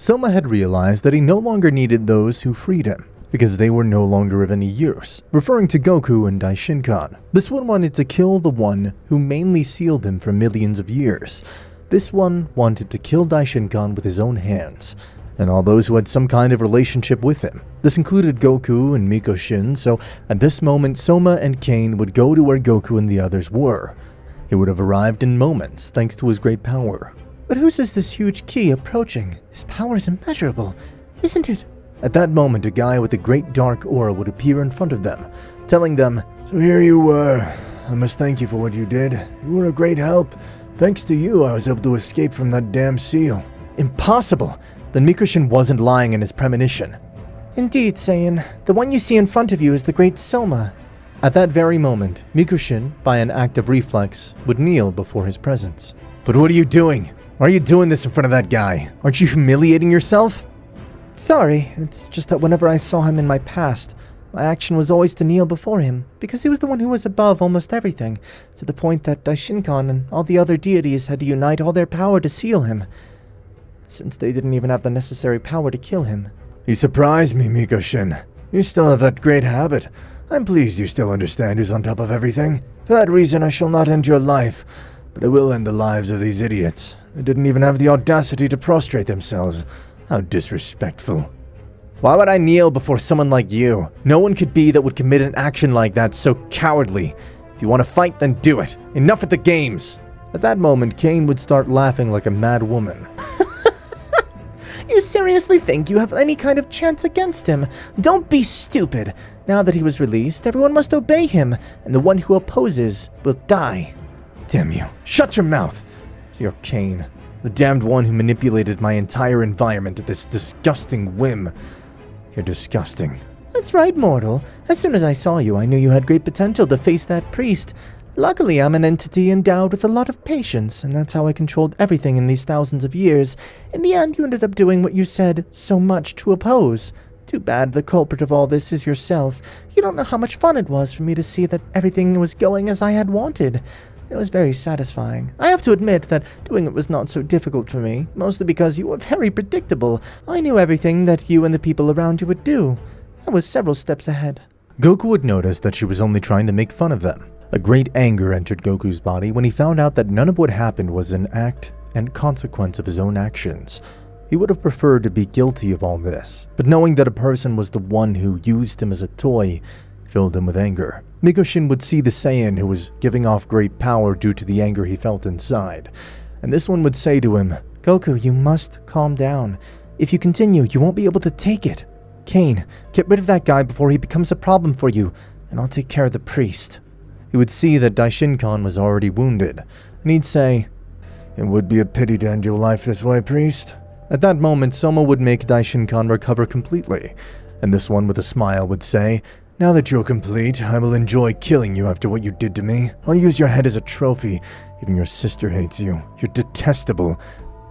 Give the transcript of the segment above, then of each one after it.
Soma had realized that he no longer needed those who freed him, because they were no longer of any use, referring to Goku and Daishinkan. This one wanted to kill the one who mainly sealed him for millions of years. This one wanted to kill Daishinkan with his own hands, and all those who had some kind of relationship with him. This included Goku and Mikoshin, so at this moment Soma and Kane would go to where Goku and the others were. He would have arrived in moments thanks to his great power. But whose is this huge key approaching? His power is immeasurable, isn't it? At that moment, a guy with a great dark aura would appear in front of them, telling them, "So here you were. I must thank you for what you did. You were a great help. Thanks to you, I was able to escape from that damn seal." Impossible! Then Mikoshin wasn't lying in his premonition. Indeed, Saiyan. The one you see in front of you is the great Soma. At that very moment, Mikoshin, by an act of reflex, would kneel before his presence. "But what are you doing? Why are you doing this in front of that guy? Aren't you humiliating yourself?" Sorry, it's just that whenever I saw him in my past, my action was always to kneel before him, because he was the one who was above almost everything, to the point that Daishinkan and all the other deities had to unite all their power to seal him, since they didn't even have the necessary power to kill him. You surprise me, Mikoshin. You still have that great habit. I'm pleased you still understand who's on top of everything. For that reason, I shall not end your life, but I will end the lives of these idiots. They didn't even have the audacity to prostrate themselves. How disrespectful. Why would I kneel before someone like you? No one could be that would commit an action like that so cowardly. If you want to fight, then do it. Enough with the games. At that moment, Kane would start laughing like a mad woman. You seriously think you have any kind of chance against him? Don't be stupid. Now that he was released, everyone must obey him, and the one who opposes will die. Damn you. Shut your mouth. So you're Kane, the damned one who manipulated my entire environment at this disgusting whim. You're disgusting. That's right, mortal. As soon as I saw you, I knew you had great potential to face that priest. Luckily, I'm an entity endowed with a lot of patience, and that's how I controlled everything in these thousands of years. In the end, you ended up doing what you said so much to oppose. Too bad the culprit of all this is yourself. You don't know how much fun it was for me to see that everything was going as I had wanted. It was very satisfying. I have to admit that doing it was not so difficult for me, mostly because you were very predictable. I knew everything that you and the people around you would do. I was several steps ahead. Goku would notice that she was only trying to make fun of them. A great anger entered Goku's body when he found out that none of what happened was an act and consequence of his own actions. He would have preferred to be guilty of all this, but knowing that a person was the one who used him as a toy filled him with anger. Mikoshin would see the Saiyan who was giving off great power due to the anger he felt inside, and this one would say to him, Goku, you must calm down. If you continue, you won't be able to take it. Kane, get rid of that guy before he becomes a problem for you, and I'll take care of the priest. He would see that Daishinkan was already wounded, and he'd say, It would be a pity to end your life this way, priest. At that moment, Soma would make Daishinkan recover completely, and this one with a smile would say, Now that you're complete, I will enjoy killing you after what you did to me. I'll use your head as a trophy. Even your sister hates you. You're detestable.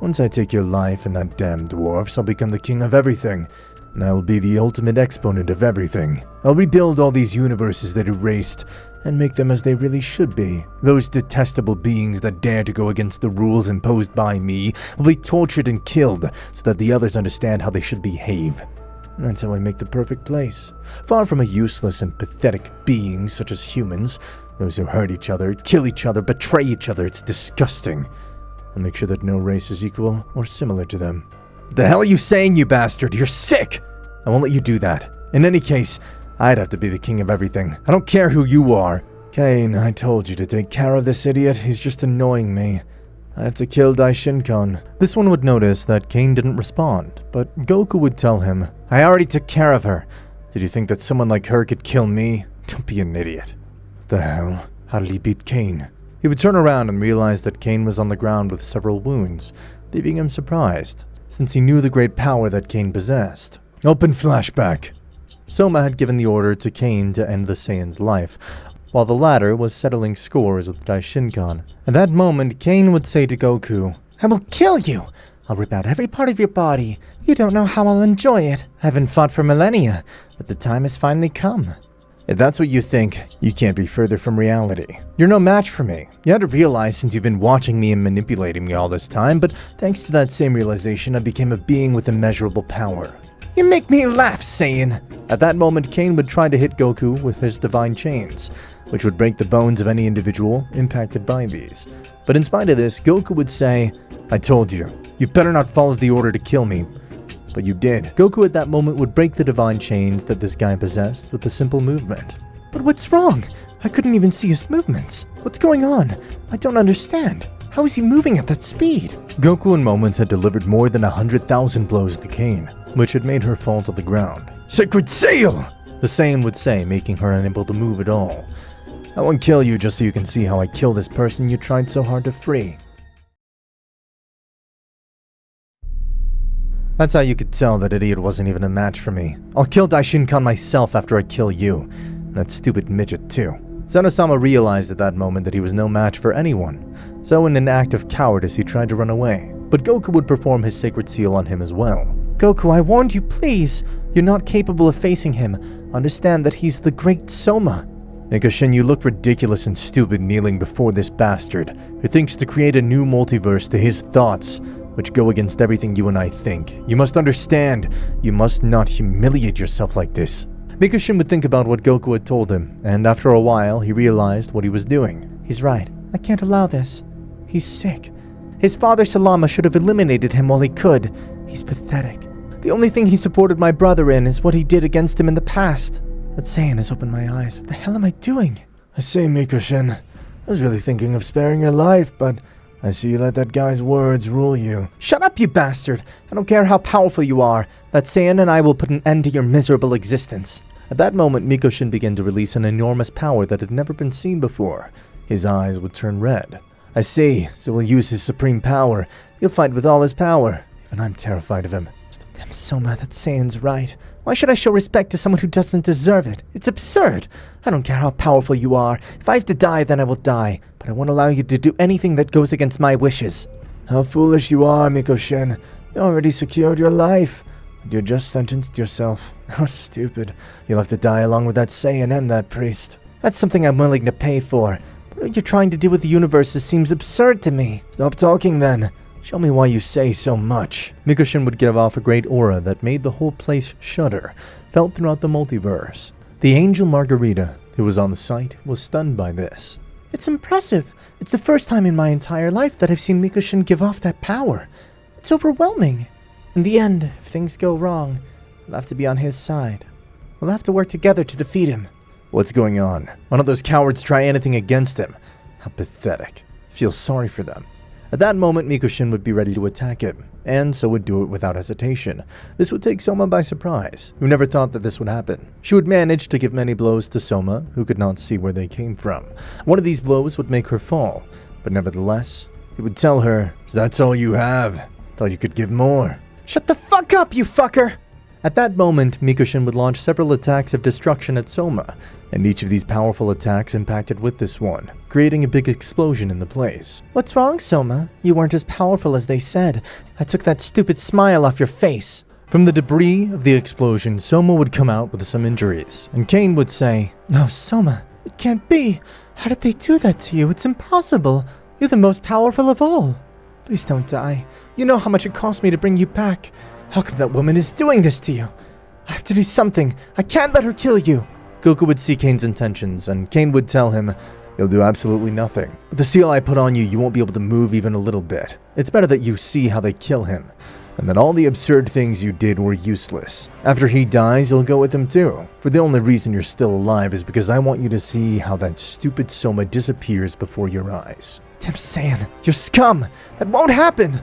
Once I take your life and that damn dwarfs, I'll become the king of everything, and I will be the ultimate exponent of everything. I'll rebuild all these universes that erased, and make them as they really should be. Those detestable beings that dare to go against the rules imposed by me will be tortured and killed so that the others understand how they should behave. And that's how I make the perfect place. Far from a useless and pathetic being such as humans, those who hurt each other, kill each other, betray each other, it's disgusting. I'll make sure that no race is equal or similar to them. The hell are you saying, you bastard? You're sick! I won't let you do that. In any case, I'd have to be the king of everything. I don't care who you are. Kane, I told you to take care of this idiot. He's just annoying me. I have to kill Daishinkan. This one would notice that Kane didn't respond, but Goku would tell him, I already took care of her. Did you think that someone like her could kill me? Don't be an idiot. The hell? How did he beat Kane? He would turn around and realize that Kane was on the ground with several wounds, leaving him surprised, since he knew the great power that Kane possessed. Open flashback. Soma had given the order to Kane to end the Saiyan's life, while the latter was settling scores with Daishinkan. At that moment, Kane would say to Goku, I will kill you! I'll rip out every part of your body. You don't know how I'll enjoy it. I haven't fought for millennia, but the time has finally come. If that's what you think, you can't be further from reality. You're no match for me. You had to realize since you've been watching me and manipulating me all this time, but thanks to that same realization, I became a being with immeasurable power. You make me laugh, Saiyan. At that moment, Cain would try to hit Goku with his divine chains, which would break the bones of any individual impacted by these. But in spite of this, Goku would say, I told you, you better not follow the order to kill me. But you did. Goku at that moment would break the divine chains that this guy possessed with a simple movement. But what's wrong? I couldn't even see his movements. What's going on? I don't understand. How is he moving at that speed? Goku in moments had delivered more than 100,000 blows to Cain, which had made her fall to the ground. Sacred Seal! The Saiyan would say, making her unable to move at all. I won't kill you just so you can see how I kill this person you tried so hard to free. That's how you could tell that idiot wasn't even a match for me. I'll kill Daishinkan myself after I kill you. That stupid midget too. Zeno-sama realized at that moment that he was no match for anyone. So in an act of cowardice he tried to run away. But Goku would perform his sacred seal on him as well. Goku, I warned you, please. You're not capable of facing him. Understand that he's the great Soma. Mikoshin, you look ridiculous and stupid kneeling before this bastard, who thinks to create a new multiverse to his thoughts, which go against everything you and I think. You must understand, you must not humiliate yourself like this. Mikoshin would think about what Goku had told him, and after a while, he realized what he was doing. He's right. I can't allow this. He's sick. His father Salama should have eliminated him while he could. He's pathetic. The only thing he supported my brother in is what he did against him in the past. That Saiyan has opened my eyes. What the hell am I doing? I say, Mikoshin, I was really thinking of sparing your life, but I see you let that guy's words rule you. Shut up, you bastard! I don't care how powerful you are. That Saiyan and I will put an end to your miserable existence. At that moment, Mikoshin began to release an enormous power that had never been seen before. His eyes would turn red. I see, so he'll use his supreme power. He'll fight with all his power. And I'm terrified of him. Damn Soma, that Saiyan's right. Why should I show respect to someone who doesn't deserve it? It's absurd. I don't care how powerful you are. If I have to die, then I will die. But I won't allow you to do anything that goes against my wishes. How foolish you are, Mikoshin. You already secured your life. But you just sentenced yourself. How stupid. You'll have to die along with that Saiyan and that priest. That's something I'm willing to pay for. But what you're trying to do with the universes seems absurd to me. Stop talking then. Show me why you say so much. Mikoshin would give off a great aura that made the whole place shudder, felt throughout the multiverse. The angel Margarita, who was on the site, was stunned by this. It's impressive. It's the first time in my entire life that I've seen Mikoshin give off that power. It's overwhelming. In the end, if things go wrong, I'll have to be on his side. We'll have to work together to defeat him. What's going on? Why don't those cowards try anything against him? How pathetic. Feel sorry for them. At that moment, Mikoshin would be ready to attack him, and so would do it without hesitation. This would take Soma by surprise, who never thought that this would happen. She would manage to give many blows to Soma, who could not see where they came from. One of these blows would make her fall, but nevertheless, he would tell her, "So that's all you have? Thought you could give more." Shut the fuck up, you fucker! At that moment, Mikoshin would launch several attacks of destruction at Soma, and each of these powerful attacks impacted with this one, creating a big explosion in the place. What's wrong, Soma? You weren't as powerful as they said. I took that stupid smile off your face. From the debris of the explosion, Soma would come out with some injuries, and Cain would say, No, Soma, it can't be. How did they do that to you? It's impossible. You're the most powerful of all. Please don't die. You know how much it cost me to bring you back. How come that woman is doing this to you? I have to do something. I can't let her kill you. Goku would see Cain's intentions, and Cain would tell him, "You'll do absolutely nothing. With the seal I put on you, you won't be able to move even a little bit. It's better that you see how they kill him, and that all the absurd things you did were useless. After he dies, you'll go with him too. For the only reason you're still alive is because I want you to see how that stupid Soma disappears before your eyes." Damn Saiyan, you're scum. That won't happen.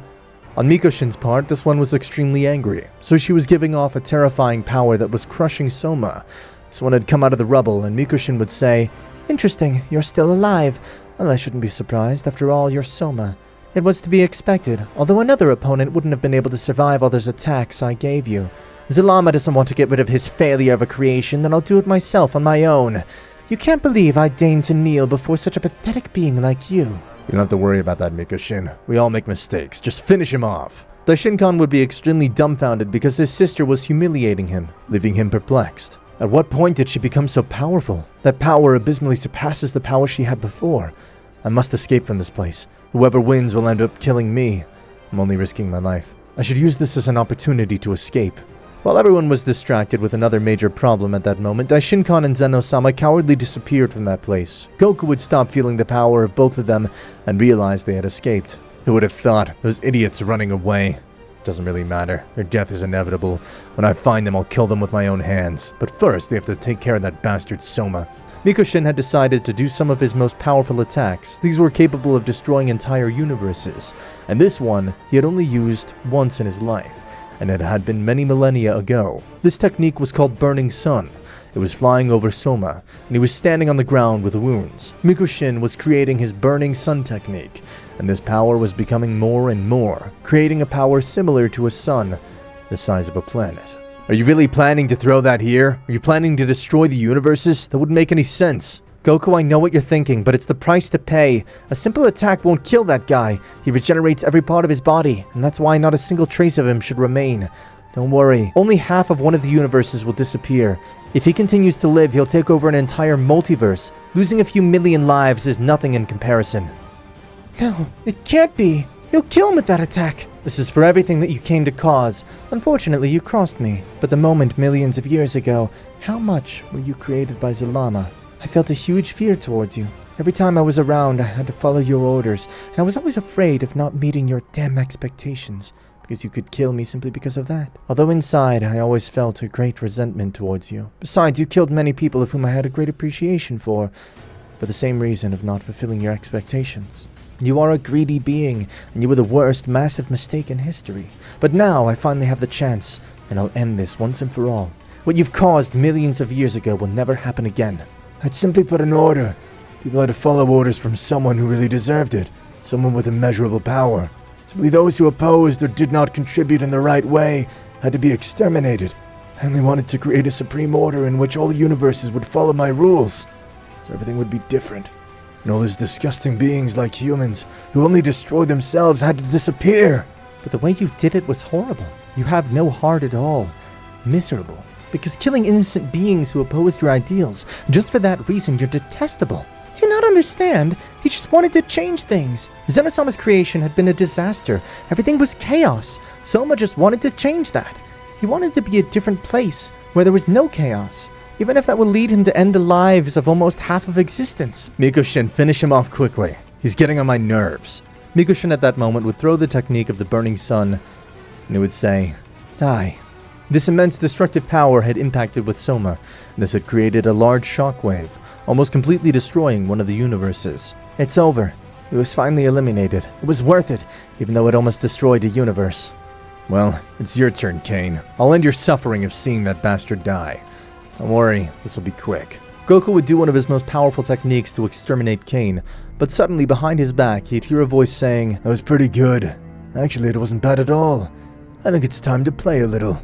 On Mikoshin's part, this one was extremely angry, so she was giving off a terrifying power that was crushing Soma. This one had come out of the rubble, and Mikoshin would say, Interesting, you're still alive. Well, I shouldn't be surprised. After all, you're Soma. It was to be expected, although another opponent wouldn't have been able to survive all those attacks I gave you. Zalama doesn't want to get rid of his failure of a creation, then I'll do it myself on my own. You can't believe I deigned to kneel before such a pathetic being like you. You don't have to worry about that, Mikoshin. We all make mistakes. Just finish him off. Daishinkan would be extremely dumbfounded because his sister was humiliating him, leaving him perplexed. At what point did she become so powerful? That power abysmally surpasses the power she had before. I must escape from this place. Whoever wins will end up killing me. I'm only risking my life. I should use this as an opportunity to escape. While everyone was distracted with another major problem at that moment, Daishinkan and Zeno-sama cowardly disappeared from that place. Goku would stop feeling the power of both of them and realize they had escaped. Who would have thought? Those idiots running away. Doesn't really matter. Their death is inevitable. When I find them, I'll kill them with my own hands. But first, we have to take care of that bastard Soma. Mikushin had decided to do some of his most powerful attacks. These were capable of destroying entire universes. And this one, he had only used once in his life. And it had been many millennia ago. This technique was called Burning Sun. It was flying over Soma, and he was standing on the ground with wounds. Mikushin was creating his Burning Sun technique, and this power was becoming more and more, creating a power similar to a sun, the size of a planet. Are you really planning to throw that here? Are you planning to destroy the universes? That wouldn't make any sense. Goku, I know what you're thinking, but it's the price to pay. A simple attack won't kill that guy. He regenerates every part of his body, and that's why not a single trace of him should remain. Don't worry, only half of one of the universes will disappear. If he continues to live, he'll take over an entire multiverse. Losing a few million lives is nothing in comparison. No, it can't be. He'll kill him with that attack. This is for everything that you came to cause. Unfortunately, you crossed me. But the moment millions of years ago, how much were you created by Zalama? I felt a huge fear towards you. Every time I was around, I had to follow your orders, and I was always afraid of not meeting your damn expectations, because you could kill me simply because of that. Although inside, I always felt a great resentment towards you. Besides, you killed many people of whom I had a great appreciation for the same reason of not fulfilling your expectations. You are a greedy being, and you were the worst massive mistake in history. But now, I finally have the chance, and I'll end this once and for all. What you've caused millions of years ago will never happen again. I'd simply put an order. People had to follow orders from someone who really deserved it, someone with immeasurable power. Simply those who opposed or did not contribute in the right way had to be exterminated. I only wanted to create a supreme order in which all universes would follow my rules, so everything would be different. And all those disgusting beings like humans, who only destroy themselves, had to disappear. But the way you did it was horrible. You have no heart at all. Miserable. Because killing innocent beings who opposed your ideals, just for that reason, you're detestable. Do you not understand? He just wanted to change things. Zeno-sama's creation had been a disaster. Everything was chaos. Soma just wanted to change that. He wanted to be a different place, where there was no chaos, even if that would lead him to end the lives of almost half of existence. Mikushin, finish him off quickly. He's getting on my nerves. Mikushin at that moment would throw the technique of the Burning Sun, and he would say, die. This immense destructive power had impacted with Soma, and this had created a large shockwave, almost completely destroying one of the universes. It's over. It was finally eliminated. It was worth it, even though it almost destroyed a universe. Well, it's your turn, Kane. I'll end your suffering of seeing that bastard die. Don't worry, this will be quick. Goku would do one of his most powerful techniques to exterminate Kane, but suddenly behind his back he'd hear a voice saying, "That was pretty good. Actually, it wasn't bad at all. I think it's time to play a little."